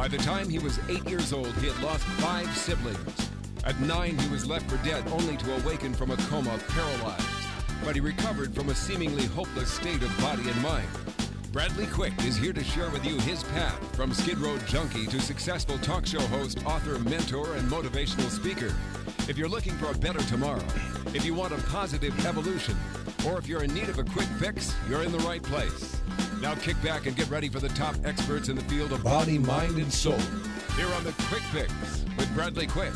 By the time he was 8 years old, he had lost 5 siblings. At 9, he was left for dead, only to awaken from a coma paralyzed. But he recovered from a seemingly hopeless state of body and mind. Bradley Quick is here to share with you his path from Skid Row junkie to successful talk show host, author, mentor, and motivational speaker. If you're looking for a better tomorrow, if you want a positive evolution, or if you're in need of a quick fix, you're in the right place. Now kick back and get ready for the top experts in the field of body, mind, and soul. Here on the Quick Fix with Bradley Quick.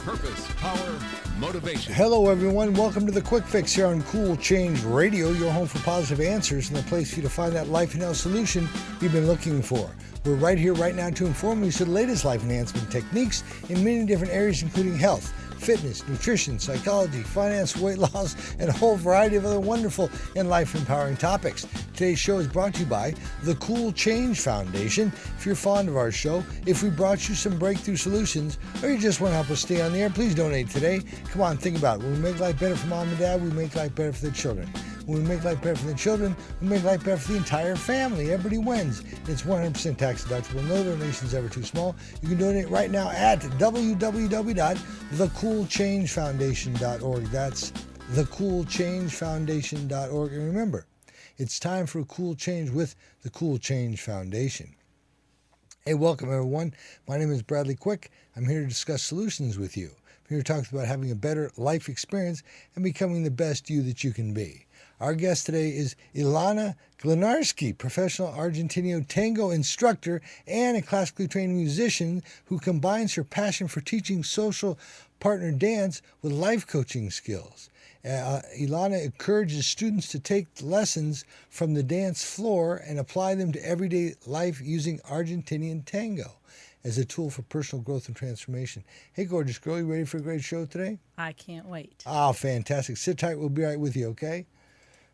Purpose, power, motivation. Hello, everyone. Welcome to the Quick Fix here on Cool Change Radio, your home for positive answers and the place for you to find that life and health solution you've been looking for. We're right here right now to inform you of the latest life enhancement techniques in many different areas, including health, fitness, nutrition, psychology, finance, weight loss, and a whole variety of other wonderful and life-empowering topics. Today's show is brought to you by the Cool Change Foundation. If you're fond of our show, if we brought you some breakthrough solutions, or you just want to help us stay on the air, please donate today. Come on, think about it. When we make life better for mom and dad, we make life better for the children. When we make life better for the children, we make life better for the entire family. Everybody wins. It's 100% tax deductible. No donations ever too small. You can donate right now at www.thecoolchangefoundation.org. That's thecoolchangefoundation.org. And remember, it's time for a cool change with the Cool Change Foundation. Hey, welcome everyone. My name is Bradley Quick. I'm here to discuss solutions with you. I'm here to talk about having a better life experience and becoming the best you that you can be. Our guest today is Ilona Glinarsky, professional Argentine Tango instructor and a classically trained musician who combines her passion for teaching social partner dance with life coaching skills. Ilona encourages students to take lessons from the dance floor and apply them to everyday life using Argentine Tango as a tool for personal growth and transformation. Hey, gorgeous girl, you ready for a great show today? I can't wait. Oh, fantastic. Sit tight. We'll be right with you, okay?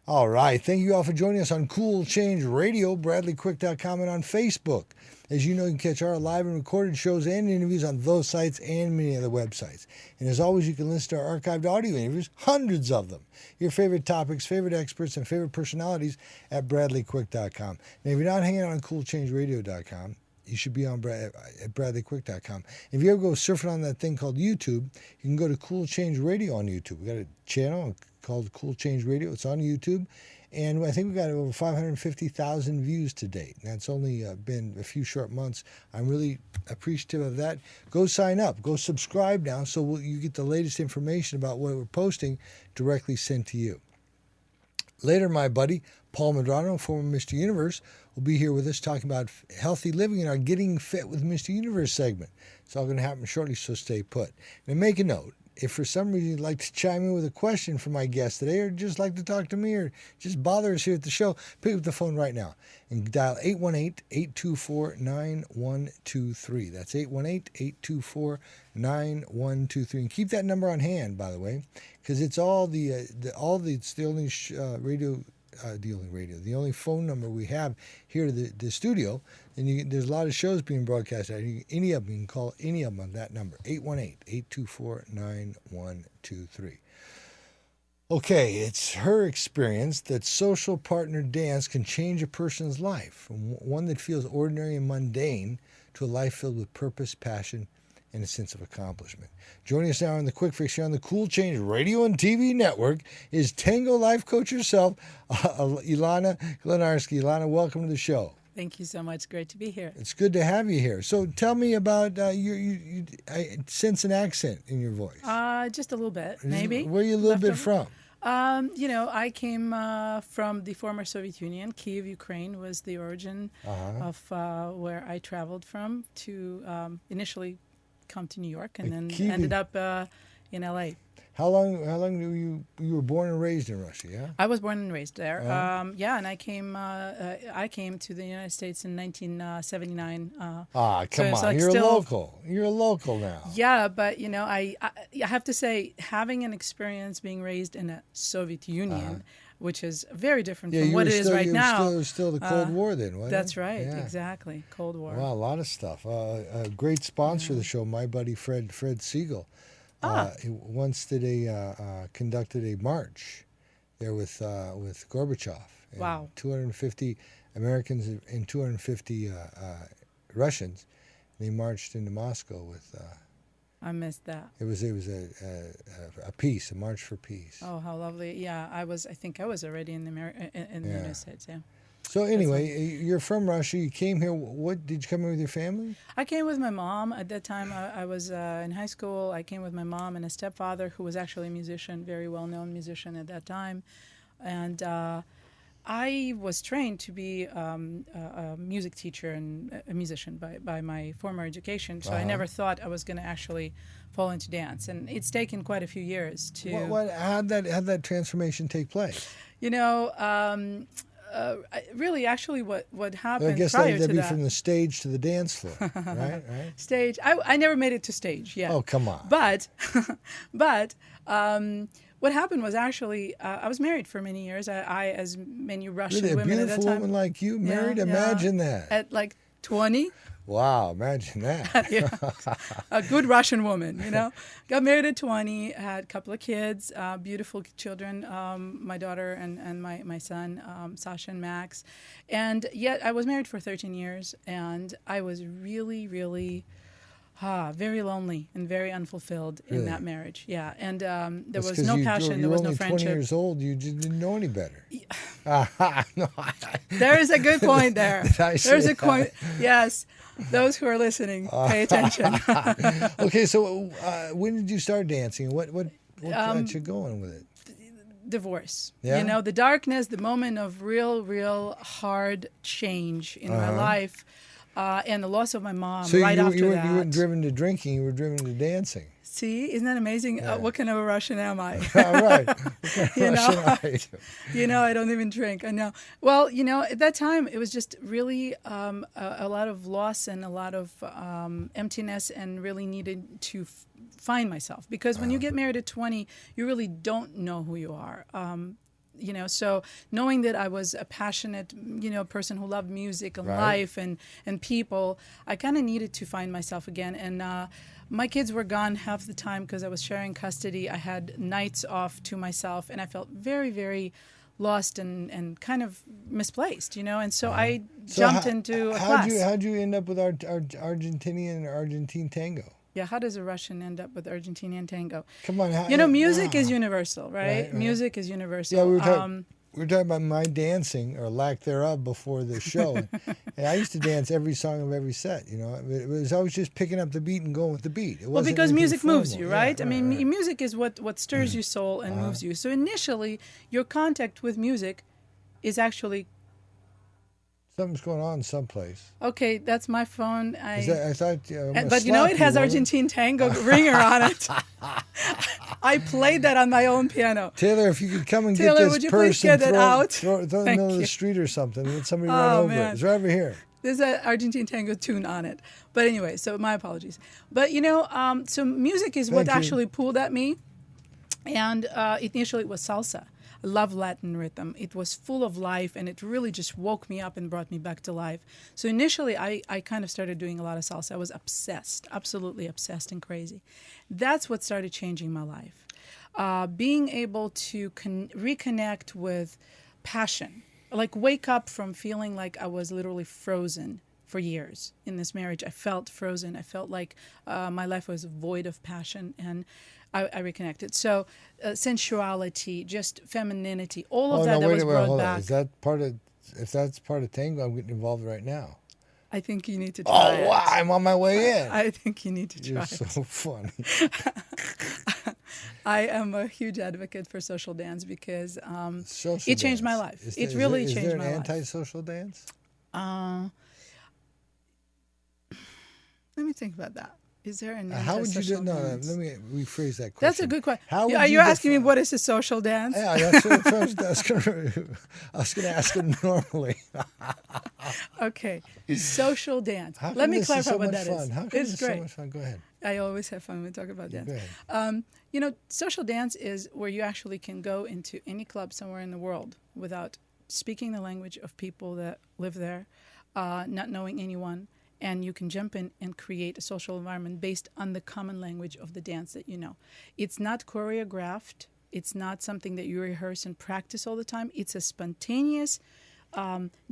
All right. Thank you all for joining us on Cool Change Radio, BradleyQuick.com, and on Facebook. As you know, you can catch our live and recorded shows and interviews on those sites and many other websites. And as always, you can listen to our archived audio interviews, hundreds of them. Your favorite topics, favorite experts, and favorite personalities at BradleyQuick.com. Now, if you're not hanging out on CoolChangeRadio.com, you should be on at BradleyQuick.com. If you ever go surfing on that thing called YouTube, you can go to Cool Change Radio on YouTube. We got a channel called Cool Change Radio. It's on YouTube. And I think we've got over 550,000 views to date. And that's only been a few short months. I'm really appreciative of that. Go sign up. Go subscribe now so you get the latest information about what we're posting directly sent to you. Later, my buddy, Paul Medrano, former Mr. Universe, will be here with us talking about healthy living in our Getting Fit with Mr. Universe segment. It's all going to happen shortly, so stay put. Now, make a note. If for some reason you'd like to chime in with a question for my guest today, or just like to talk to me, or just bother us here at the show, pick up the phone right now and dial 818-824-9123. That's 818-824-9123. And keep that number on hand, by the way, because it's it's the only the only phone number we have here at the studio. And there's a lot of shows being broadcast out. You can call any of them on that number, 818-824-9123. Okay, it's her experience that social partner dance can change a person's life from one that feels ordinary and mundane to a life filled with purpose, passion, and a sense of accomplishment. Joining us now on the Quick Fix here on the Cool Change Radio and TV Network is Tango Life Coach herself, Ilona Glinarsky. Ilona, welcome to the show. Thank you so much. Great to be here. It's good to have you here. So tell me about I sense an accent in your voice. Just a little bit, maybe. Where are you a little bit from? I came from the former Soviet Union. Kyiv, Ukraine was the origin of where I traveled from to initially come to New York, and then ended up in L.A. How long you were born and raised in Russia? Yeah, I was born and raised there. And I came to the United States in 1979. Come on, like you're local. You're a local now. Yeah, but I have to say, having an experience being raised in a Soviet Union, which is very different from what it is right now. It was still the Cold War then, wasn't it? That's right, exactly, Cold War. Wow, a lot of stuff. A great sponsor of the show, my buddy Fred Siegel. He once conducted a march there with Gorbachev. Wow. 250 Americans and 250 Russians. They marched into Moscow with. I missed that. It was a peace, a march for peace. Oh, how lovely! Yeah, I think I was already in the United States. Yeah. So anyway, you're from Russia. You came here. What did you come here with your family? I came with my mom. At that time, I was in high school. I came with my mom and a stepfather who was actually a musician, very well-known musician at that time, and I was trained to be a music teacher and a musician by my former education. So I never thought I was going to actually fall into dance, and it's taken quite a few years to. How'd that transformation take place? You know. Really, actually, what happened I guess prior that'd to be that, from the stage to the dance floor, right? Stage. I never made it to stage yet. Oh, come on. But what happened was actually I was married for many years. I as many Russian Really, a women at that beautiful time. woman like you married? Yeah. Imagine that. At like 20. Wow, imagine that. Yeah. A good Russian woman, you know. Got married at 20, had a couple of kids, beautiful children, my daughter and my son, Sasha and Max. And yet I was married for 13 years, and I was really, really very lonely and very unfulfilled in that marriage. Yeah, and there was no passion, there was no friendship. You were only 20 years old. You didn't know any better. No, there is a good point there. There's a point. Yes. Those who are listening, pay attention. Okay, so when did you start dancing? What got you going with it? Divorce. Yeah? You know, the darkness, the moment of real hard change in my life, and the loss of my mom so after that. You weren't driven to drinking, you were driven to dancing. See, isn't that amazing? Yeah. What kind of a Russian am I? Right. You know? You know, I don't even drink. I know. Well, you know, at that time, it was just really a lot of loss and a lot of emptiness, and really needed to find myself. Because when you get married at 20, you really don't know who you are. You know, so knowing that I was a passionate, you know, person who loved music and life and people, I kind of needed to find myself again. And my kids were gone half the time because I was sharing custody. I had nights off to myself, and I felt very, very lost and kind of misplaced, you know. And so I jumped into a class. How'd you end up with Argentine Tango? Yeah, how does a Russian end up with Argentinian tango? Come on, you know, music is universal, right? Music is universal. Yeah, we were talking about my dancing or lack thereof before the show, and I used to dance every song of every set. You know, it was always just picking up the beat and going with the beat. It wasn't because music formal. moves you, right? Yeah, I mean, music is what stirs your soul and moves you. So initially, your contact with music is actually. Something's going on someplace. Okay, that's my phone. I thought, but you know, it has Argentine Tango ringer on it. I played that on my own piano. Taylor, if you could come and Taylor, get this would you person, please get it out? throw it in the middle of the street or something. Let somebody run over it. It's right over here. There's an Argentine Tango tune on it. But anyway, so my apologies. But you know, so music is what actually pulled at me. And initially it was salsa. I love Latin rhythm. It was full of life, and it really just woke me up and brought me back to life. So initially, I kind of started doing a lot of salsa. I was obsessed, absolutely obsessed and crazy. That's what started changing my life. Being able to reconnect with passion, like wake up from feeling like I was literally frozen for years in this marriage. I felt frozen. I felt like my life was void of passion, and I reconnected. So sensuality, just femininity, all of that was brought back. Is that part of? If that's part of tango, I'm getting involved right now. I think you need to try it. Oh, wow, I'm on my way in. I think you need to try it. You're so funny. I am a huge advocate for social dance because it changed my life. It really changed my life. Is there an anti-social dance? Let me think about that. Is there an how would you do? No, let me rephrase that question. That's a good question. Are you asking me what is a social dance? Yeah, that's what I was going to ask him normally. Okay, social dance. Let me clarify what that is. How come it's so much fun? Go ahead. I always have fun when we talk about dance. Go ahead. You know, social dance is where you actually can go into any club somewhere in the world without speaking the language of people that live there, not knowing anyone. And you can jump in and create a social environment based on the common language of the dance that you know. It's not choreographed. It's not something that you rehearse and practice all the time. It's a spontaneous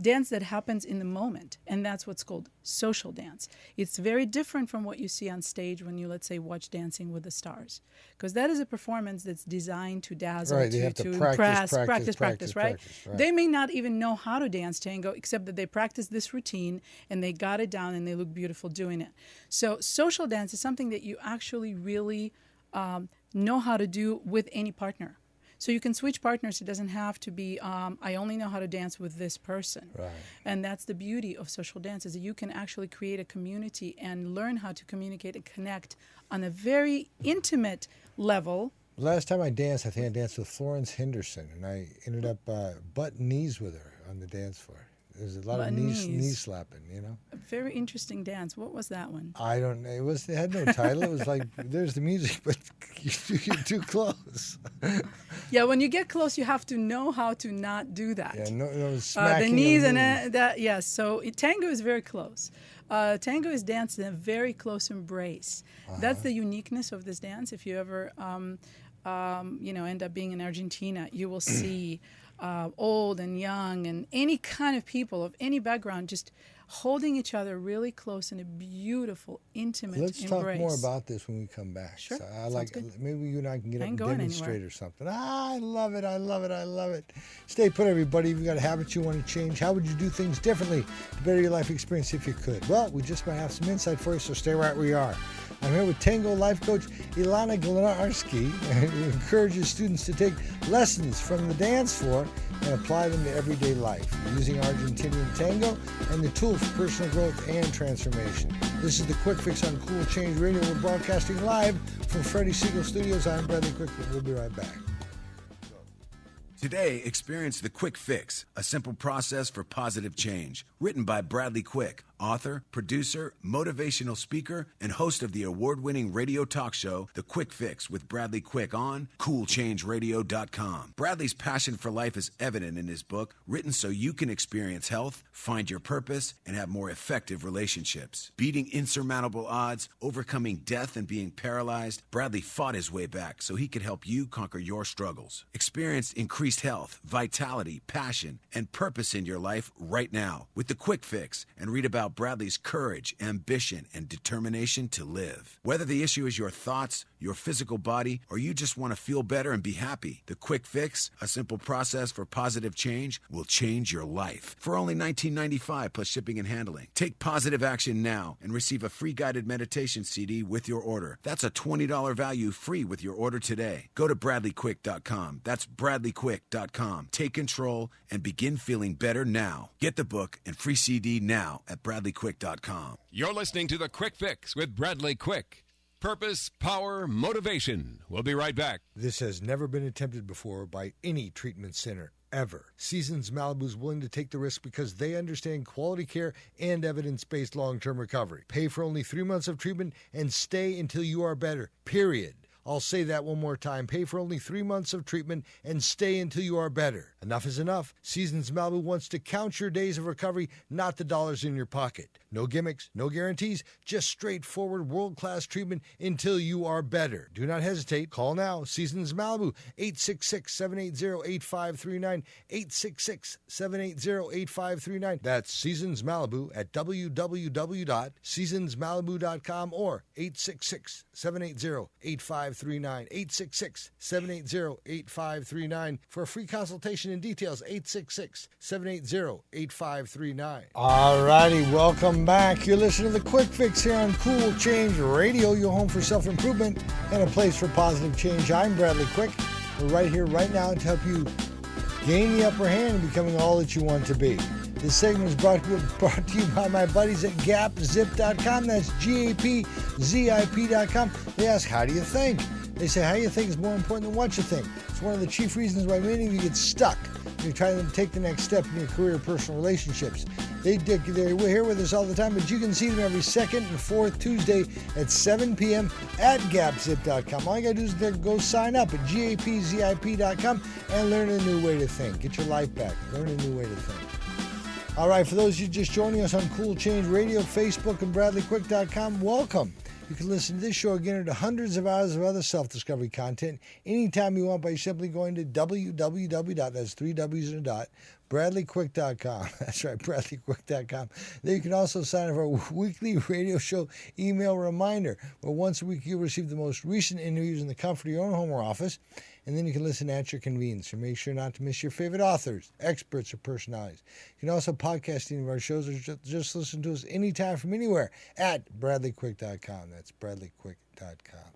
dance that happens in the moment, and that's what's called social dance. It's very different from what you see on stage when you, let's say, watch Dancing with the Stars, because that is a performance that's designed to dazzle, right, to impress, practice, right? They may not even know how to dance tango, except that they practice this routine and they got it down and they look beautiful doing it. So social dance is something that you actually really know how to do with any partner. So you can switch partners. It doesn't have to be, I only know how to dance with this person. Right. And that's the beauty of social dance, is that you can actually create a community and learn how to communicate and connect on a very intimate level. Last time I danced, I think I danced with Florence Henderson, and I ended up butting knees with her on the dance floor. There's a lot of knee slapping, you know. A very interesting dance. What was that one? I don't know. It had no title. It was like, there's the music, but you're too close. Yeah, when you get close, you have to know how to not do that. Yeah, no smacking. The knees and that. Yes. So tango is very close. Tango is danced in a very close embrace. That's the uniqueness of this dance. If you ever, end up being in Argentina, you will see old and young and any kind of people of any background just holding each other really close in a beautiful, intimate Let's embrace. talk more about this when we come back. Sure. So maybe you and I can get up and demonstrate or something. I love it. I love it. I love it. Stay put, everybody. If you've got habits you want to change, how would you do things differently to better your life experience if you could? Well, we just might have some insight for you, so stay right where you are. I'm here with Tango Life Coach Ilona Glinarsky, who encourages students to take lessons from the dance floor and apply them to everyday life using Argentine Tango and the tool for personal growth and transformation. This is the Quick Fix on Cool Change Radio. We're broadcasting live from Freddie Siegel Studios. I'm Bradley Quick. We'll be right back. Today, experience the Quick Fix, a simple process for positive change. Written by Bradley Quick, author, producer, motivational speaker, and host of the award-winning radio talk show, The Quick Fix with Bradley Quick on CoolChangeRadio.com. Bradley's passion for life is evident in his book, written so you can experience health, find your purpose, and have more effective relationships. Beating insurmountable odds, overcoming death and being paralyzed, Bradley fought his way back so he could help you conquer your struggles. Experience increased health, vitality, passion, and purpose in your life right now with The Quick Fix, and read about Bradley's courage, ambition, and determination to live. Whether the issue is your thoughts, your physical body, or you just want to feel better and be happy, The Quick Fix, a simple process for positive change, will change your life. For only $19.95 plus shipping and handling. Take positive action now and receive a free guided meditation CD with your order. That's a $20 value free with your order today. Go to BradleyQuick.com. That's BradleyQuick.com. Take control and begin feeling better now. Get the book and free CD now at BradleyQuick.com. You're listening to The Quick Fix with Bradley Quick. Purpose, power, motivation. We'll be right back. This has never been attempted before by any treatment center, ever. Seasons Malibu is willing to take the risk because they understand quality care and evidence-based long-term recovery. Pay for only 3 months of treatment and stay until you are better, period. I'll say that one more time. Pay for only 3 months of treatment and stay until you are better. Enough is enough. Seasons Malibu wants to count your days of recovery, not the dollars in your pocket. No gimmicks, no guarantees, just straightforward world-class treatment until you are better. Do not hesitate. Call now. Seasons Malibu, 866-780-8539, 866-780-8539. That's Seasons Malibu at www.seasonsmalibu.com or 866-780-8539. 866-780-8539 for a free consultation and details. 866-780-8539. All righty, welcome back. You're listening to The Quick Fix here on Cool Change Radio, your home for self-improvement and a place for positive change. I'm Bradley Quick. We're right here right now to help you gain the upper hand in becoming all that you want to be. This segment is brought to you by my buddies at GapZip.com. That's GAPZIP.com. They ask, how do you think? They say, how you think is more important than what you think. It's one of the chief reasons why many of you get stuck when you're trying to take the next step in your career or personal relationships. They're here with us all the time, but you can see them every second and fourth Tuesday at 7 p.m. at GapZip.com. All you got to do is go sign up at GAPZIP.com and learn a new way to think. Get your life back. Learn a new way to think. All right, for those of you just joining us on Cool Change Radio, Facebook, and BradleyQuick.com, welcome. You can listen to this show again or to hundreds of hours of other self-discovery content anytime you want by simply going to www.that's 3 W's and a dot, BradleyQuick.com. That's right, BradleyQuick.com. There you can also sign up for a weekly radio show email reminder, where once a week you'll receive the most recent interviews in the comfort of your own home or office, and then you can listen at your convenience. So make sure not to miss your favorite authors, experts, or personalities. You can also podcast any of our shows, or just listen to us anytime from anywhere at BradleyQuick.com. That's BradleyQuick.com.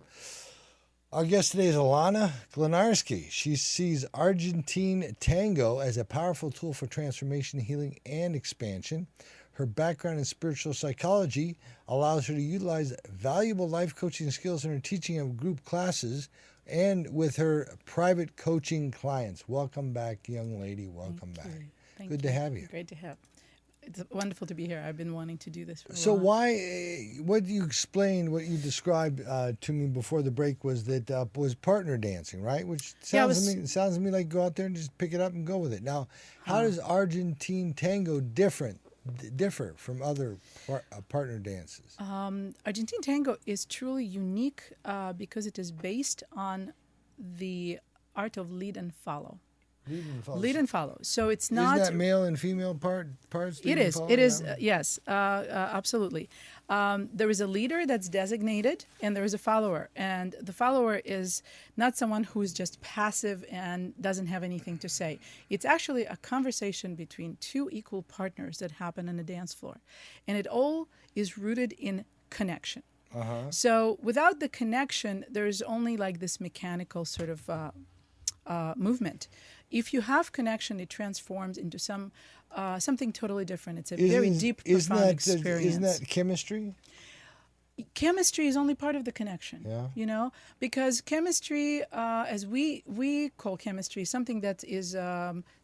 Our guest today is Ilona Glinarsky. She sees Argentine Tango as a powerful tool for transformation, healing, and expansion. Her background in spiritual psychology allows her to utilize valuable life coaching skills in her teaching of group classes and with her private coaching clients. Welcome back, young lady. Welcome back. Thank Good you. to have you. Great to have. It's wonderful to be here. I've been wanting to do this for a So while. what you explained, what you described to me before the break was that was partner dancing, right? Which sounds to me like go out there and just pick it up and go with it. Now, how does Argentine Tango differ from other partner dances? Argentine Tango is truly unique because it is based on the art of lead and follow. Lead and follow. So it's not. Isn't that male and female parts? It is. It is. Yes. Absolutely. There is a leader that's designated, and there is a follower. And the follower is not someone who is just passive and doesn't have anything to say. It's actually a conversation between two equal partners that happen on a dance floor, and it all is rooted in connection. So without the connection, there's only like this mechanical sort of movement. If you have connection, it transforms into something totally different. It's a very deep, profound experience. Isn't that chemistry? Chemistry is only part of the connection. Yeah. You know, because chemistry, as we call chemistry, something that is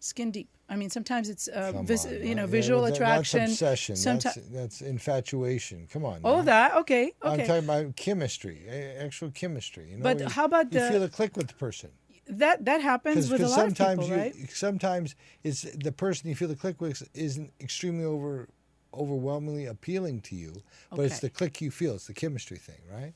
skin deep. I mean, sometimes it's visual attraction. That's obsession. That's infatuation. Come on. Oh, that okay. I'm talking about chemistry, actual chemistry. You know, but how about you feel a click with the person? That happens with a lot of people, right? Sometimes it's the person you feel the click with isn't extremely overwhelmingly appealing to you, but it's the click you feel. It's the chemistry thing, right?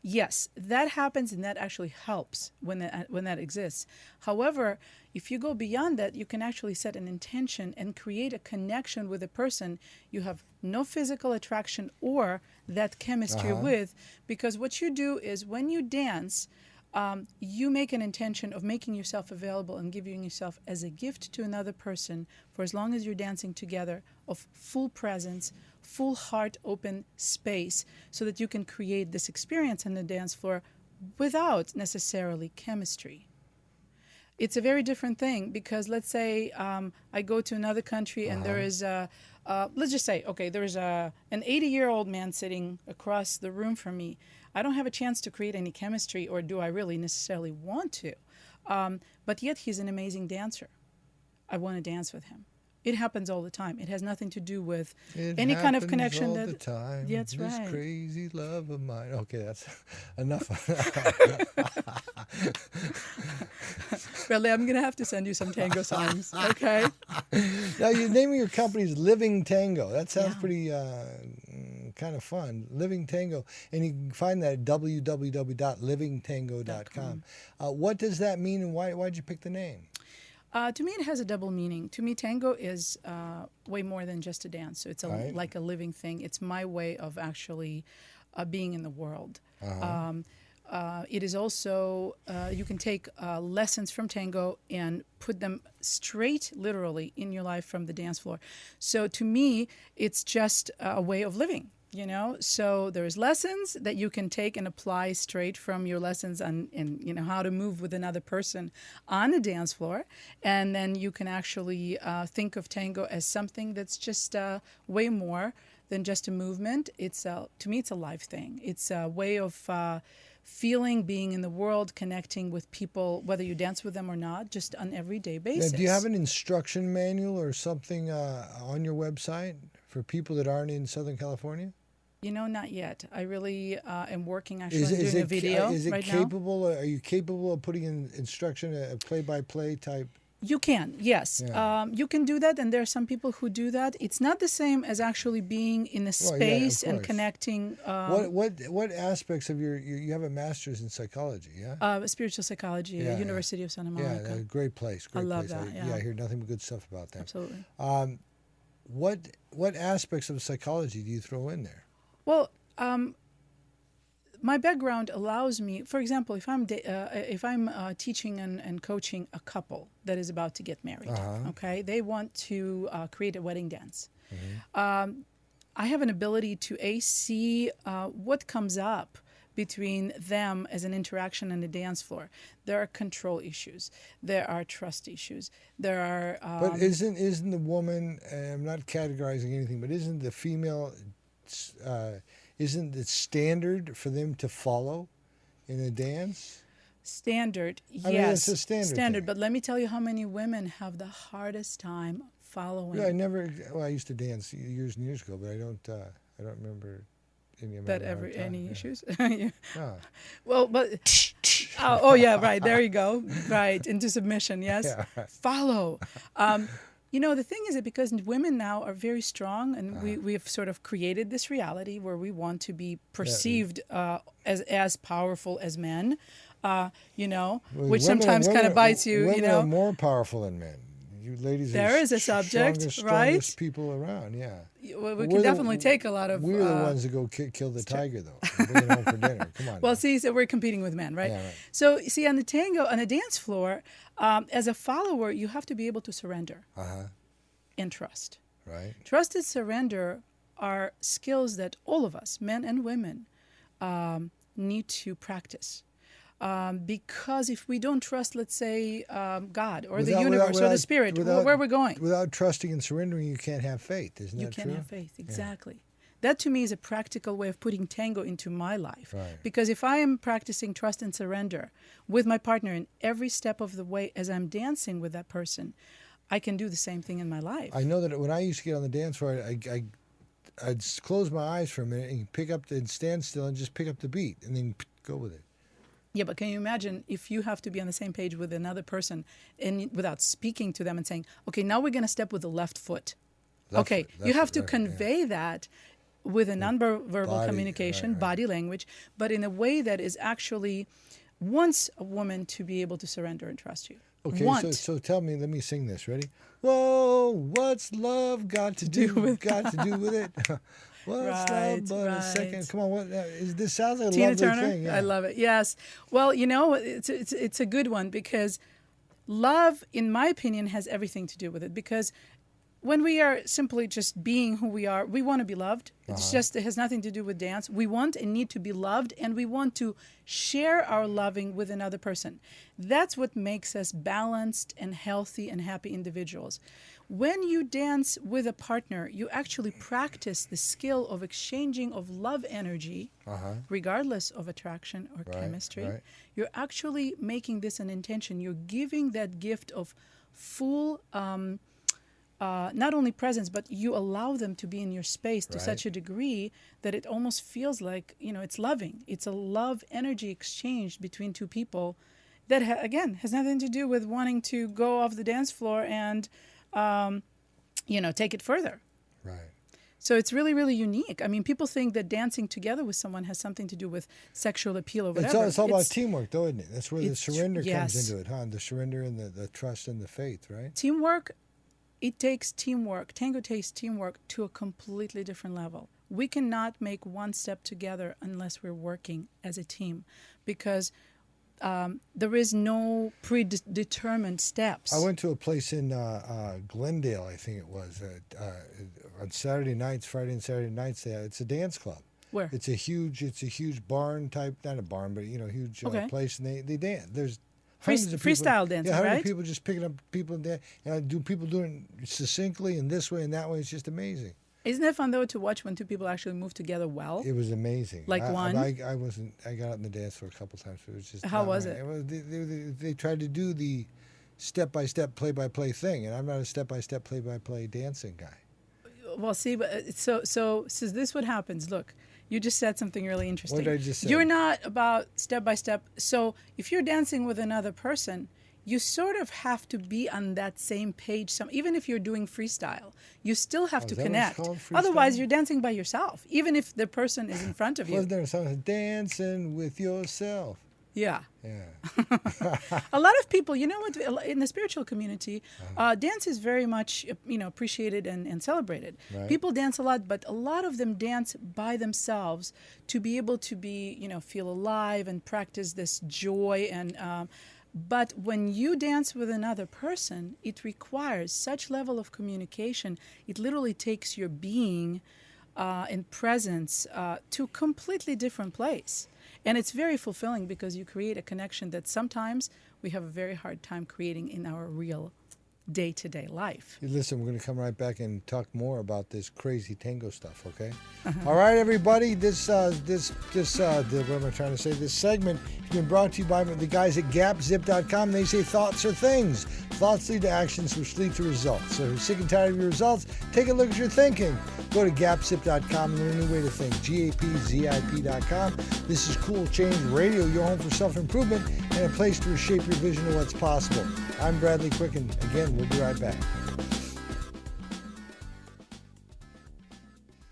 Yes, that happens, and that actually helps when that exists. However, if you go beyond that, you can actually set an intention and create a connection with a person you have no physical attraction or that chemistry with, because what you do is when you dance, you make an intention of making yourself available and giving yourself as a gift to another person for as long as you're dancing together, of full presence, full heart open space, so that you can create this experience on the dance floor without necessarily chemistry. It's a very different thing, because let's say I go to another country and there is let's just say, there is an 80-year-old man sitting across the room from me. I don't have a chance to create any chemistry, or do I really necessarily want to? But yet he's an amazing dancer. I want to dance with him. It happens all the time. It has nothing to do with any kind of connection. All the time. Yeah, that's this right. Crazy love of mine. Okay, that's enough. Bradley, I'm going to have to send you some tango songs, okay? Now, the name of your company is Living Tango. That sounds pretty kind of fun. Living Tango. And you can find that at www.livingtango.com. What does that mean, and why'd you pick the name? To me, it has a double meaning. To me, tango is way more than just a dance. So it's like a living thing. It's my way of actually being in the world. It is also, you can take lessons from tango and put them straight, literally, in your life from the dance floor. So to me, it's just a way of living. You know, so there's lessons that you can take and apply straight from your lessons on, how to move with another person on a dance floor, and then you can actually think of tango as something that's just way more than just a movement. It's to me, it's a life thing. It's a way of feeling, being in the world, connecting with people, whether you dance with them or not, just on an everyday basis. Now, do you have an instruction manual or something on your website for people that aren't in Southern California? Not yet. I really am working actually on doing a video Is it right capable? Now. Are you capable of putting in instruction, a play-by-play type? You can, yes. Yeah. You can do that, and there are some people who do that. It's not the same as actually being in a Well, yeah, of space and course. connecting. What aspects of you have a master's in psychology? Yeah. Spiritual psychology, Yeah, University of Santa Yeah, Monica. great place. Great I love place. that, yeah. I hear nothing but good stuff about that. Absolutely. What aspects of psychology do you throw in there? Well, my background allows me, for example, if I'm teaching and coaching a couple that is about to get married, okay, they want to create a wedding dance. I have an ability to see what comes up between them as an interaction on the dance floor. There are control issues. There are trust issues. There are. But isn't the woman? I'm not categorizing anything, but isn't the female? Isn't it standard for them to follow in a dance? Standard, yes. I mean, it's a standard thing. But let me tell you how many women have the hardest time following. Yeah, I used to dance years and years ago, but I don't remember any of my any issues. No. Well, but oh yeah, right. There you go. Right into submission. Yes. Yeah, right. Follow. The thing is that because women now are very strong, and we've sort of created this reality where we want to be perceived as powerful as men, which sometimes kind of bites you. Women are more powerful than men. You ladies there are is a subject, strongest people around, yeah. We can definitely take a lot of... We're the ones that go kill the tiger, though. And bring it home for dinner. Come on. Well, see, so we're competing with men, right? Yeah, right. So, see, on the tango, on the dance floor, as a follower, you have to be able to surrender and trust. Right. Trust and surrender are skills that all of us, men and women, need to practice. Because if we don't trust, let's say, God or the universe or the spirit, where are we going? Without trusting and surrendering, you can't have faith. Isn't that true? You can't have faith, exactly. Yeah. That to me is a practical way of putting tango into my life. Right. Because if I am practicing trust and surrender with my partner in every step of the way as I'm dancing with that person, I can do the same thing in my life. I know that when I used to get on the dance floor, I'd close my eyes for a minute and stand still and just pick up the beat and then go with it. Yeah, but can you imagine if you have to be on the same page with another person and without speaking to them and saying, okay, now we're going to step with the left foot. You have to convey that with a nonverbal communication, body language, but in a way that is actually wants a woman to be able to surrender and trust you. Okay, so tell me, let me sing this. Ready? Whoa, what's love got to do with it? What's love but a second? Come on, this sounds like a Tina lovely Turner? thing. Yeah. I love it. Yes. Well, it's a good one because love, in my opinion, has everything to do with it. Because when we are simply just being who we are, we want to be loved. It's just, it has nothing to do with dance. We want and need to be loved, and we want to share our loving with another person. That's what makes us balanced and healthy and happy individuals. When you dance with a partner, you actually practice the skill of exchanging of love energy, regardless of attraction or chemistry. Right. You're actually making this an intention. You're giving that gift of full, not only presence, but you allow them to be in your space to such a degree that it almost feels like, it's loving. It's a love energy exchange between two people that, again, has nothing to do with wanting to go off the dance floor and... take it further. Right. So it's really, really unique. I mean, people think that dancing together with someone has something to do with sexual appeal or whatever. It's all about teamwork, though, isn't it? That's where the surrender comes into it, huh? The surrender and the trust and the faith, right? Teamwork, it takes teamwork. Tango takes teamwork to a completely different level. We cannot make one step together unless we're working as a team because... there is no predetermined steps. I went to a place in Glendale, I think it was, on Saturday nights, Friday and Saturday nights. It's a dance club. Where? It's a huge barn type, not a barn, but huge place, and they dance. There's hundreds of people, freestyle dancing, right? Hundreds of people just picking up people and dance, and people doing it succinctly and this way and that way. It's just amazing. Isn't it fun, though, to watch when two people actually move together well? It was amazing. Like one? I got out on the dance floor a couple times. It was just... How was it? They tried to do the step-by-step, play-by-play thing, and I'm not a step-by-step, play-by-play dancing guy. Well, see, but so this is what happens. Look, you just said something really interesting. What did I just say? You're not about step-by-step. So if you're dancing with another person, you sort of have to be on that same page. Even if you're doing freestyle, you still have to connect. Otherwise, you're dancing by yourself, even if the person is in front of you. Wasn't there a song, dancing with yourself? Yeah. Yeah. A lot of people, you know what, in the spiritual community, dance is very much, appreciated and celebrated. Right. People dance a lot, but a lot of them dance by themselves to be able to feel alive and practice this joy. But when you dance with another person, it requires such level of communication. It literally takes your being and presence to a completely different place. And it's very fulfilling because you create a connection that sometimes we have a very hard time creating in our real day-to-day life. Listen, we're going to come right back and talk more about this crazy tango stuff, okay? All right, everybody, this what am I trying to say? This segment has been brought to you by the guys at GapZip.com. They say thoughts are things. Thoughts lead to actions, which lead to results. So if you're sick and tired of your results, take a look at your thinking. Go to GapZip.com and learn a new way to think. GAPZIP.com. This is Cool Change Radio, your home for self-improvement and a place to reshape your vision of what's possible. I'm Bradley Quick, and again, we'll be right back.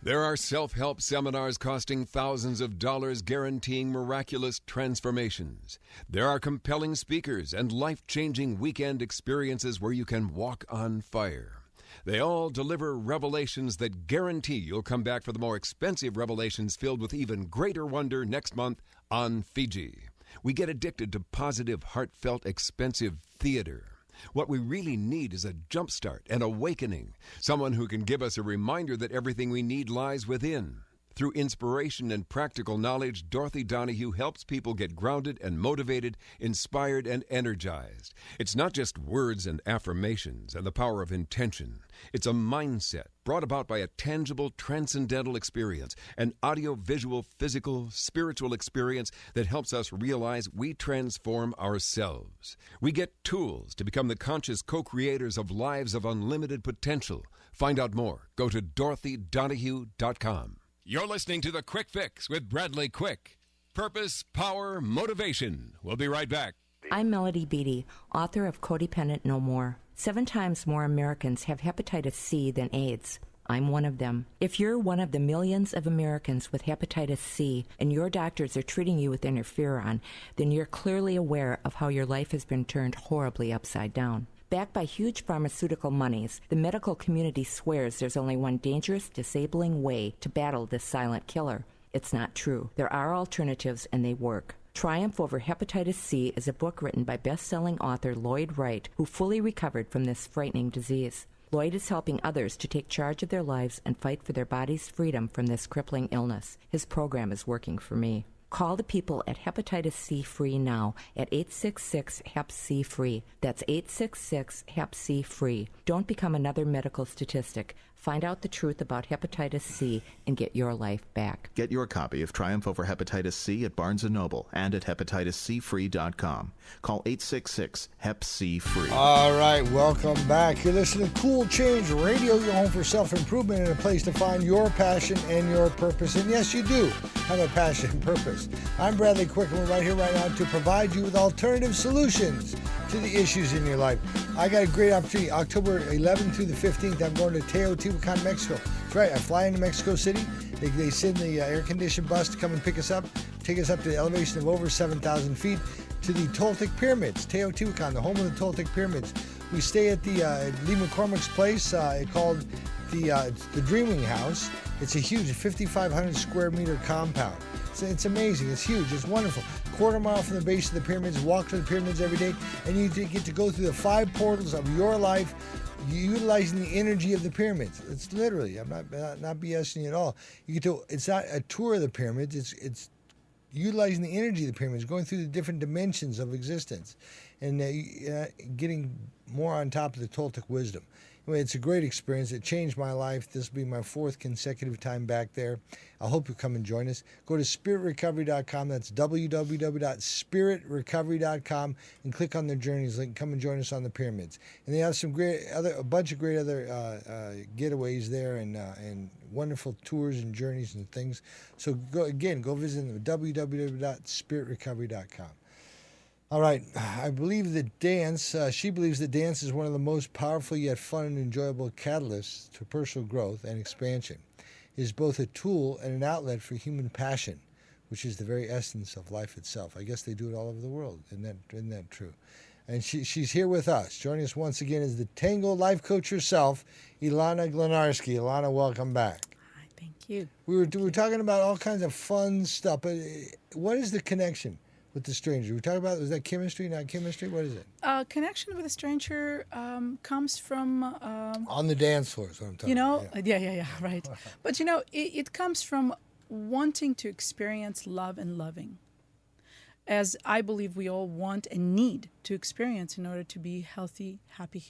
There are self-help seminars costing thousands of dollars guaranteeing miraculous transformations. There are compelling speakers and life-changing weekend experiences where you can walk on fire. They all deliver revelations that guarantee you'll come back for the more expensive revelations filled with even greater wonder next month on Fiji. We get addicted to positive, heartfelt, expensive theater. What we really need is a jumpstart, an awakening, someone who can give us a reminder that everything we need lies within. Through inspiration and practical knowledge, Dorothy Donahue helps people get grounded and motivated, inspired and energized. It's not just words and affirmations and the power of intention. It's a mindset brought about by a tangible, transcendental experience, an audio-visual, physical, spiritual experience that helps us realize we transform ourselves. We get tools to become the conscious co-creators of lives of unlimited potential. Find out more. Go to DorothyDonahue.com. You're listening to The Quick Fix with Bradley Quick. Purpose, power, motivation. We'll be right back. I'm Melody Beattie, author of Codependent No More. 7 times more Americans have hepatitis C than AIDS. I'm one of them. If you're one of the millions of Americans with hepatitis C and your doctors are treating you with interferon, then you're clearly aware of how your life has been turned horribly upside down. Backed by huge pharmaceutical monies, the medical community swears there's only one dangerous, disabling way to battle this silent killer. It's not true. There are alternatives, and they work. Triumph Over Hepatitis C is a book written by best-selling author Lloyd Wright, who fully recovered from this frightening disease. Lloyd is helping others to take charge of their lives and fight for their body's freedom from this crippling illness. His program is working for me. Call the people at Hepatitis C Free now at 866-HEP-C-FREE. That's 866-HEP-C-FREE. Don't become another medical statistic. Find out the truth about hepatitis C and get your life back. Get your copy of Triumph Over Hepatitis C at Barnes & Noble and at hepatitiscfree.com. Call 866-HEP-C-FREE. All right, welcome back. You're listening to Cool Change Radio, your home for self-improvement and a place to find your passion and your purpose. And yes, you do have a passion and purpose. I'm Bradley Quick, and we're right here right now to provide you with alternative solutions to the issues in your life. I got a great opportunity. October 11th through the 15th, I'm going to Teotihuacan, Mexico. That's right, I fly into Mexico City. They send the air-conditioned bus to come and pick us up, take us up to the elevation of over 7,000 feet to the Toltec Pyramids, Teotihuacan, the home of the Toltec Pyramids. We stay at the Lee McCormick's place called the Dreaming House. It's a huge 5,500 square meter compound. It's amazing. It's huge. It's wonderful. Quarter mile from the base of the pyramids. Walk to the pyramids every day, and you get to go through the 5 portals of your life, utilizing the energy of the pyramids. It's literally. I'm not BSing you at all. You get to. It's not a tour of the pyramids. It's utilizing the energy of the pyramids, going through the different dimensions of existence, and getting more on top of the Toltec wisdom. Anyway, it's a great experience. It changed my life. This will be my 4th consecutive time back there. I hope you come and join us. Go to spiritrecovery.com. That's www.spiritrecovery.com, and click on the journeys link. Come and join us on the pyramids. And they have a bunch of great other getaways there and wonderful tours and journeys and things. So go visit them at www.spiritrecovery.com. All right. I believe that dance, she believes that dance is one of the most powerful yet fun and enjoyable catalysts to personal growth and expansion. It is both a tool and an outlet for human passion, which is the very essence of life itself. I guess they do it all over the world. Isn't that true? And she's here with us. Joining us once again is the Tango Life Coach herself, Ilona Glinarsky. Ilona, welcome back. Hi, thank you. We were talking about all kinds of fun stuff, but what is the connection with the stranger? We talked about, was that chemistry, not chemistry? What is it? Connection with a stranger comes from... on the dance floor is what I'm talking about. Yeah, right. But, it comes from wanting to experience love and loving, as I believe we all want and need to experience in order to be healthy, happy,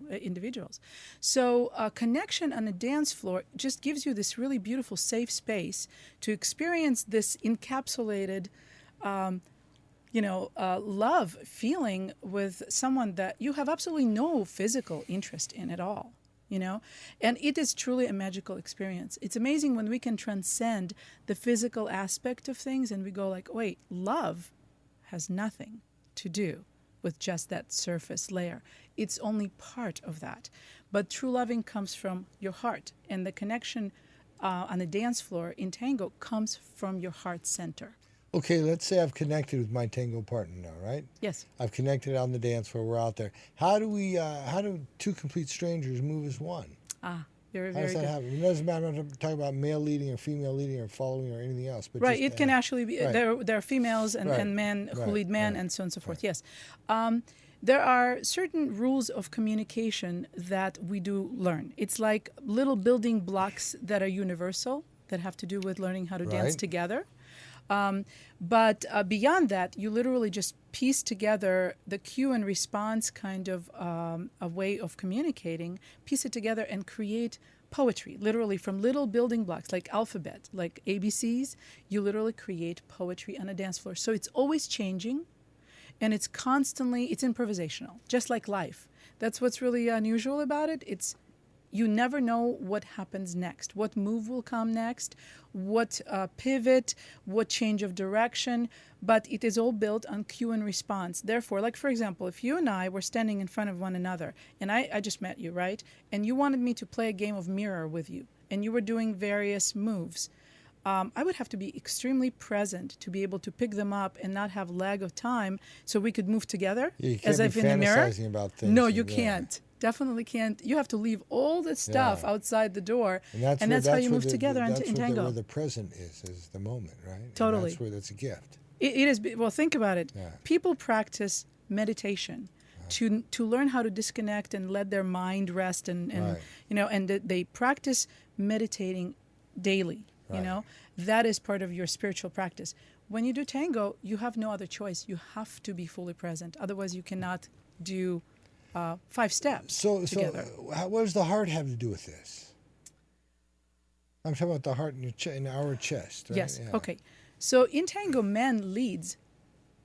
individuals. So connection on a dance floor just gives you this really beautiful, safe space to experience this encapsulated, love feeling with someone that you have absolutely no physical interest in at all. And it is truly a magical experience. It's amazing when we can transcend the physical aspect of things and we go like, wait, love has nothing to do with just that surface layer. It's only part of that. But true loving comes from your heart, and the connection on the dance floor in tango comes from your heart center. Okay, let's say I've connected with my tango partner now, right? Yes. I've connected on the dance floor. We're out there. How do two complete strangers move as one? Very, How very does that good. happen? It doesn't matter if I'm talking about male leading or female leading or following or anything else. But Right, just, it can actually be, right. there are females and, Right. and men who Right. lead men Right. and so on and so forth, yes. There are certain rules of communication that we do learn. It's like little building blocks that are universal, that have to do with learning how to dance Right. together. But beyond that, you literally just piece together the cue and response kind of a way of communicating, piece it together and create poetry, literally from little building blocks like alphabet, like ABCs. You literally create poetry on a dance floor. So it's always changing, and it's improvisational, just like life. That's what's really unusual about it. You never know what happens next, what move will come next, what pivot, what change of direction, but it is all built on cue and response. Therefore, like for example, if you and I were standing in front of one another, and I just met you, right? And you wanted me to play a game of mirror with you, and you were doing various moves, I would have to be extremely present to be able to pick them up and not have lag of time so we could move together You can't as be if in a mirror. fantasizing about things. No, you Yeah. can't. Definitely can't. You have to leave all the stuff Yeah. outside the door, And and that's how you move together in That's tango. where the present is the moment, right? Totally. And that's a gift. It is. Well, think about it. Yeah. People practice meditation to learn how to disconnect and let their mind rest, and Right. and they practice meditating daily. Right. That is part of your spiritual practice. When you do tango, you have no other choice. You have to be fully present. Otherwise, you cannot do 5 steps together. So what does the heart have to do with this? I'm talking about the heart in our chest, right? Yes. Yeah. Okay. So in tango, man leads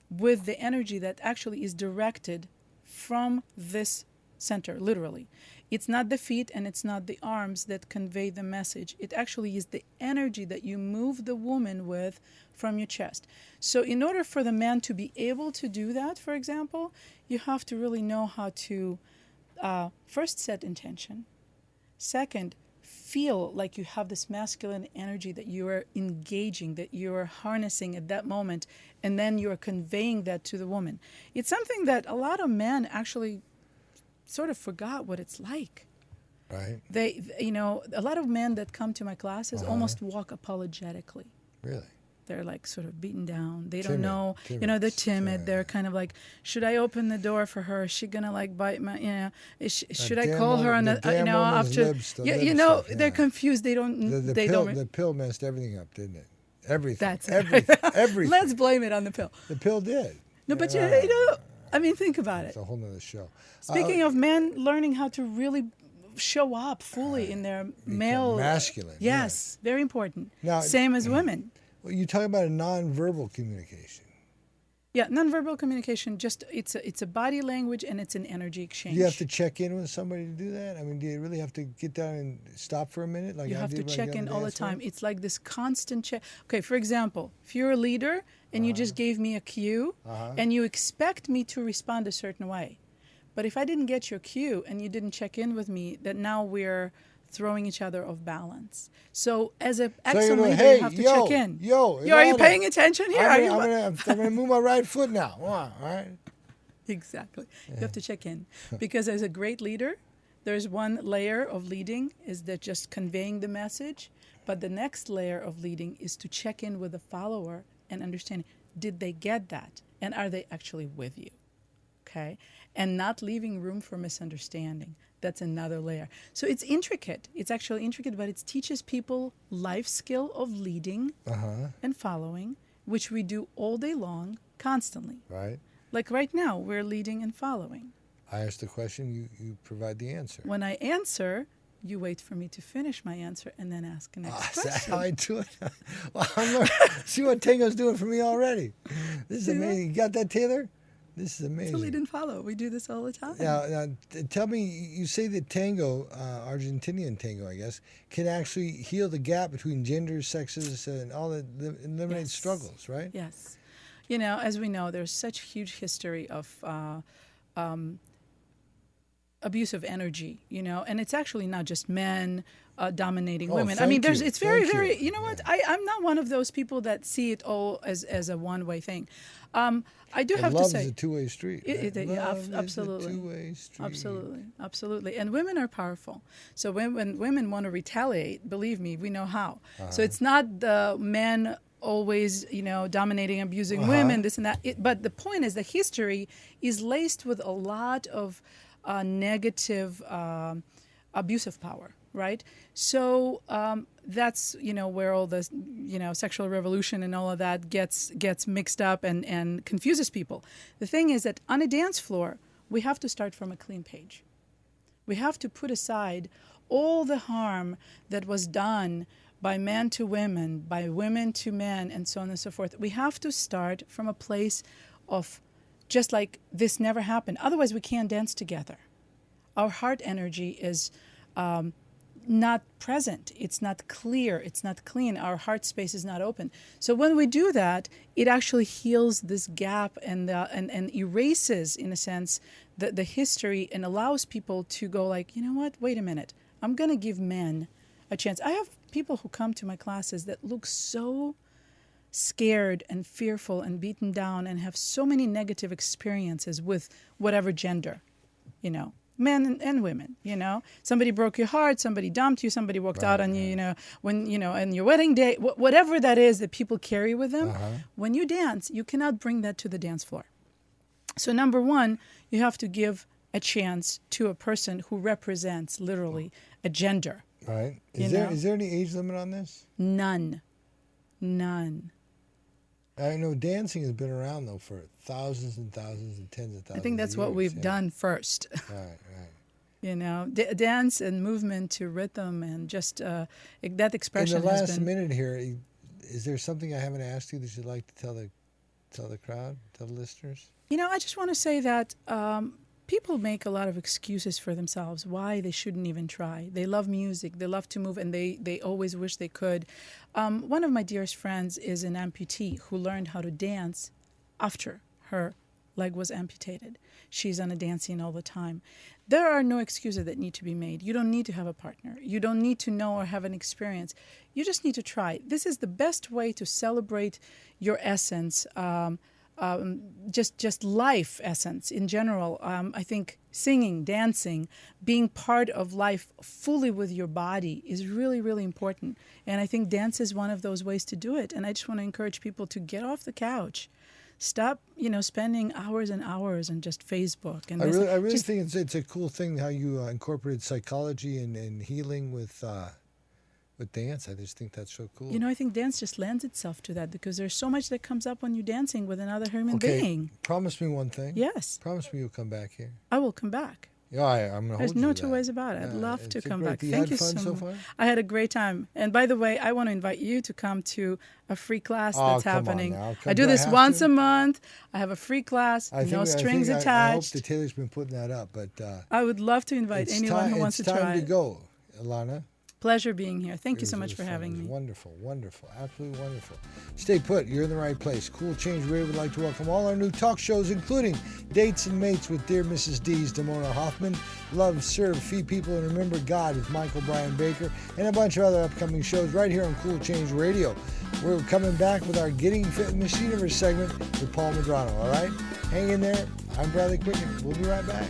with the energy that actually is directed from this center, literally. It's not the feet and it's not the arms that convey the message. It actually is the energy that you move the woman with from your chest. So in order for the man to be able to do that, for example, you have to really know how to first set intention. Second, feel like you have this masculine energy that you are engaging, that you are harnessing at that moment, and then you are conveying that to the woman. It's something that a lot of men actually sort of forgot what it's like. Right. A lot of men that come to my classes almost walk apologetically. Really? They're like sort of beaten down. They Timid. don't know, they're timid. They're kind of like, should I open the door for her? Is she gonna like bite my, should I call her on the, after, they're confused. They don't, The pill messed everything up, didn't it? Everything. That's everything. Let's blame it on the pill. The pill did. No, but think about it. It's a whole nother show. Speaking of men learning how to really show up fully in their male masculine. Yes, very important. Now, same as women. Well, you talk about a nonverbal communication. Yeah, nonverbal communication, just it's a body language and it's an energy exchange. Do you have to check in with somebody to do that? I mean, do you really have to get down and stop for a minute? Like You I have to did when I check got on in the all the dance floor? time. It's like this constant check. Okay, for example, if you're a leader and you just gave me a cue and you expect me to respond a certain way, but if I didn't get your cue and you didn't check in with me, that now we're throwing each other off balance. So as an excellent leader, hey, you have to yo, check in. yo, are you Ilona, paying attention here? I'm gonna move my right foot now. All right. Exactly. You have to check in. Because as a great leader, there's one layer of leading is that just conveying the message, but the next layer of leading is to check in with the follower and understand, did they get that? And are they actually with you? Okay? And not leaving room for misunderstanding. That's another layer. So it's intricate. It's actually intricate, but it teaches people life skill of leading and following, which we do all day long, constantly. Right. Like right now, we're leading and following. I ask the question, you provide the answer. When I answer, you wait for me to finish my answer and then ask the next Is that question. how I do it? Well, I'm learning. See what Tango's doing for me already. This is See amazing. You got that, Taylor? This is amazing. So lead and follow. We do this all the time. Now, tell me, you say that tango, Argentinian tango, I guess, can actually heal the gap between genders, sexes, and all the eliminate Yes. struggles, right? Yes. You know, as we know, there's such huge history of abuse of energy, you know, and it's actually not just men dominating women. I mean, thank you. it's very, Thank very, you. you know what? I'm not one of those people that see it all as a one-way thing. I do have to Love say, is a two-way street. Right? Love absolutely, is a two-way street. absolutely. And women are powerful. So when women want to retaliate, believe me, we know how. So it's not the men always, you know, dominating, abusing women, this and that. But the point is that history is laced with a lot of negative abuse of power, right? So that's, you know, where all this, you know, sexual revolution and all of that gets mixed up and confuses people. The thing is that on a dance floor, we have to start from a clean page. We have to put aside all the harm that was done by men to women, by women to men, and so on and so forth. We have to start from a place of just like this never happened. Otherwise, we can't dance together. Our heart energy is not present. It's not clear. It's not clean. Our heart space is not open. So when we do that, it actually heals this gap and erases, in a sense, the history and allows people to go like, you know what? Wait a minute. I'm going to give men a chance. I have people who come to my classes that look so scared and fearful and beaten down and have so many negative experiences with whatever gender, you know, men and women, you know. Somebody broke your heart, somebody dumped you, somebody walked out on you, you know, when, you know, on your wedding day, whatever that is that people carry with them. When you dance, you cannot bring that to the dance floor. So number one, you have to give a chance to a person who represents literally a gender. Right. Is there any age limit on this? None. I know dancing has been around, though, for thousands and thousands and tens of thousands I think that's of what years. we've done first. Right. You know, dance and movement to rhythm and just that expression In the has last been... minute here, is there something I haven't asked you that you'd like to tell the crowd, tell the listeners? You know, I just want to say that people make a lot of excuses for themselves why they shouldn't even try. They love music, they love to move, and they always wish they could. One of my dearest friends is an amputee who learned how to dance after her leg was amputated. She's on a dance scene all the time. There are no excuses that need to be made. You don't need to have a partner. You don't need to know or have an experience. You just need to try. This is the best way to celebrate your essence, just life essence in general. I think singing, dancing, being part of life fully with your body is really, really important. And I think dance is one of those ways to do it. And I just want to encourage people to get off the couch. Stop, you know, spending hours and hours on just Facebook. And I really think it's a cool thing how you incorporated psychology and healing with dance. I just think that's so cool. You know, I think dance just lends itself to that because there's so much that comes up when you're dancing with another human being. Promise me one thing. Yes. Promise me you'll come back here. I will come back. Yeah, I'm going to hold There's you no to two that. ways about it. I'd love to It's come great. back. You Thank had you fun so much. far? I had a great time. And by the way, I want to invite you to come to a free class that's Come on happening. now. I do Do I this have once to? a month. I have a free class, no strings I hope attached. that Taylor's been putting that up, but I would love to invite anyone who wants to try It's time to it. go, Ilona. Pleasure being here. Thank you It so much was for fun. having It was me. wonderful, wonderful, absolutely wonderful. Stay put. You're in the right place. Cool Change Radio would like to welcome all our new talk shows, including Dates and Mates with Dear Mrs. D's Damona Hoffman, Love, Serve, Feed People, and Remember God with Michael Brian Baker, and a bunch of other upcoming shows right here on Cool Change Radio. We're coming back with our Getting Fit with Miss Universe segment with Paul Madrano, all right? Hang in there. I'm Bradley Quicken. We'll be right back.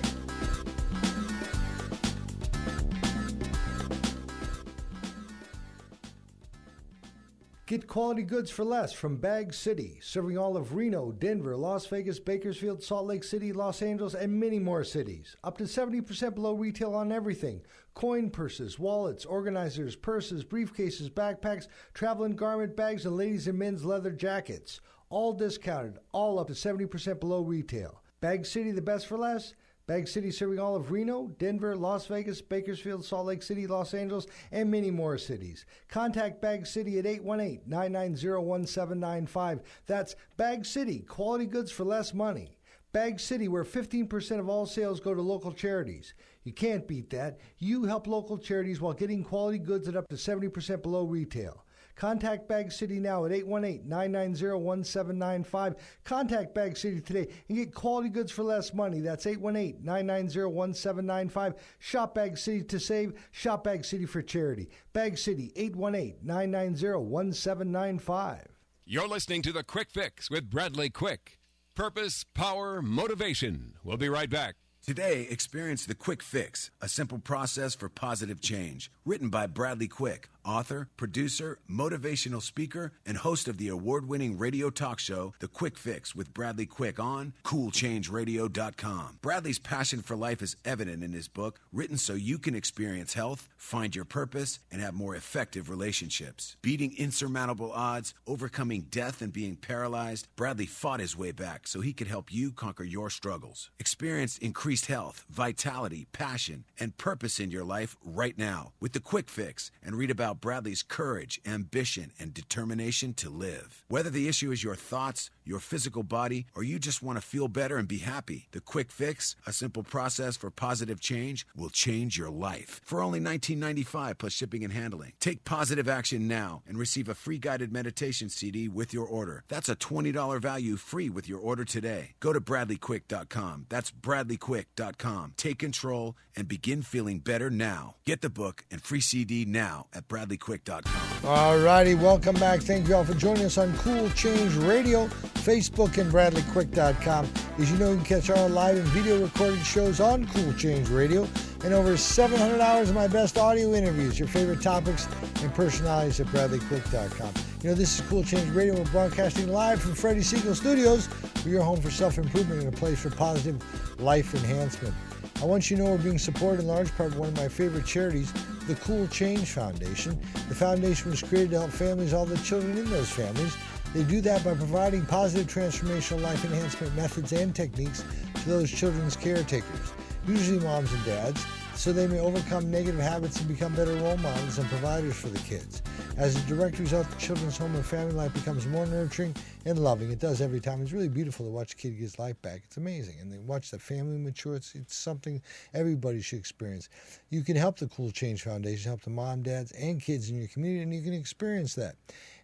Get quality goods for less from Bag City, serving all of Reno, Denver, Las Vegas, Bakersfield, Salt Lake City, Los Angeles, and many more cities. Up to 70% below retail on everything. Coin purses, wallets, organizers, purses, briefcases, backpacks, traveling garment bags, and ladies' and men's leather jackets. All discounted, all up to 70% below retail. Bag City, the best for less? Bag City serving all of Reno, Denver, Las Vegas, Bakersfield, Salt Lake City, Los Angeles, and many more cities. Contact Bag City at 818-990-1795. That's Bag City, quality goods for less money. Bag City, where 15% of all sales go to local charities. You can't beat that. You help local charities while getting quality goods at up to 70% below retail. Contact Bag City now at 818-990-1795. Contact Bag City today and get quality goods for less money. That's 818-990-1795. Shop Bag City to save. Shop Bag City for charity. Bag City, 818-990-1795. You're listening to The Quick Fix with Bradley Quick. Purpose, power, motivation. We'll be right back. Today, experience The Quick Fix, a simple process for positive change. Written by Bradley Quick, author, producer, motivational speaker, and host of the award-winning radio talk show, The Quick Fix with Bradley Quick on CoolChangeRadio.com. Bradley's passion for life is evident in his book, written so you can experience health, find your purpose, and have more effective relationships. Beating insurmountable odds, overcoming death, and being paralyzed, Bradley fought his way back so he could help you conquer your struggles. Experience increased health, vitality, passion, and purpose in your life right now with The Quick Fix, and read about Bradley's courage, ambition, and determination to live. Whether the issue is your thoughts, your physical body, or you just want to feel better and be happy, The Quick Fix, a simple process for positive change, will change your life. For only $19.95 plus shipping and handling. Take positive action now and receive a free guided meditation CD with your order. That's a $20 value free with your order today. Go to BradleyQuick.com. That's BradleyQuick.com. Take control and begin feeling better now. Get the book and free CD now at BradleyQuick.com. All righty, welcome back. Thank you all for joining us on Cool Change Radio, Facebook, and BradleyQuick.com. As you know, you can catch our live and video recorded shows on Cool Change Radio and over 700 hours of my best audio interviews, your favorite topics and personalities at BradleyQuick.com. You know, this is Cool Change Radio. We're broadcasting live from Freddie Siegel Studios, for your home for self-improvement and a place for positive life enhancement. I want you to know we're being supported in large part by one of my favorite charities, the Cool Change Foundation. The foundation was created to help families, all the children in those families. They do that by providing positive transformational life enhancement methods and techniques to those children's caretakers, usually moms and dads, so they may overcome negative habits and become better role models and providers for the kids. As a direct result, the children's home and family life becomes more nurturing and loving. It does every time. It's really beautiful to watch a kid get his life back. It's amazing. And then watch the family mature. It's something everybody should experience. You can help the Cool Change Foundation, help the mom, dads, and kids in your community, and you can experience that.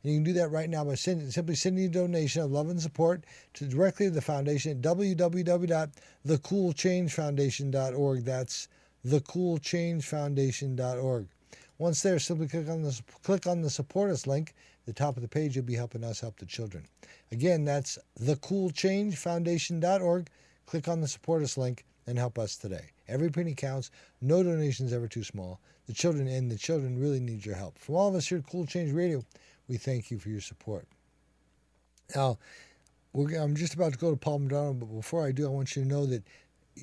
And you can do that right now by simply sending a donation of love and support directly to the foundation at www.thecoolchangefoundation.org. That's thecoolchangefoundation.org. Once there, simply click on the Support Us link at the top of the page. You'll be helping us help the children. Again, that's thecoolchangefoundation.org. Click on the Support Us link and help us today. Every penny counts. No donation is ever too small. The children really need your help. From all of us here at Cool Change Radio, we thank you for your support. Now, I'm just about to go to Paul Madrano, but before I do, I want you to know that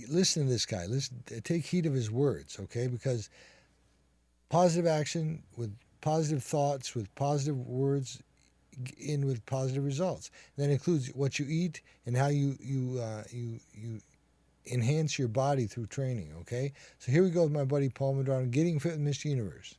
listen to this guy. Take heed of his words, okay? Because positive action with positive thoughts, with positive words, in with positive results. And that includes what you eat and how you enhance your body through training, okay? So here we go with my buddy Paul Medrano, Getting Fit with Mr. Universe.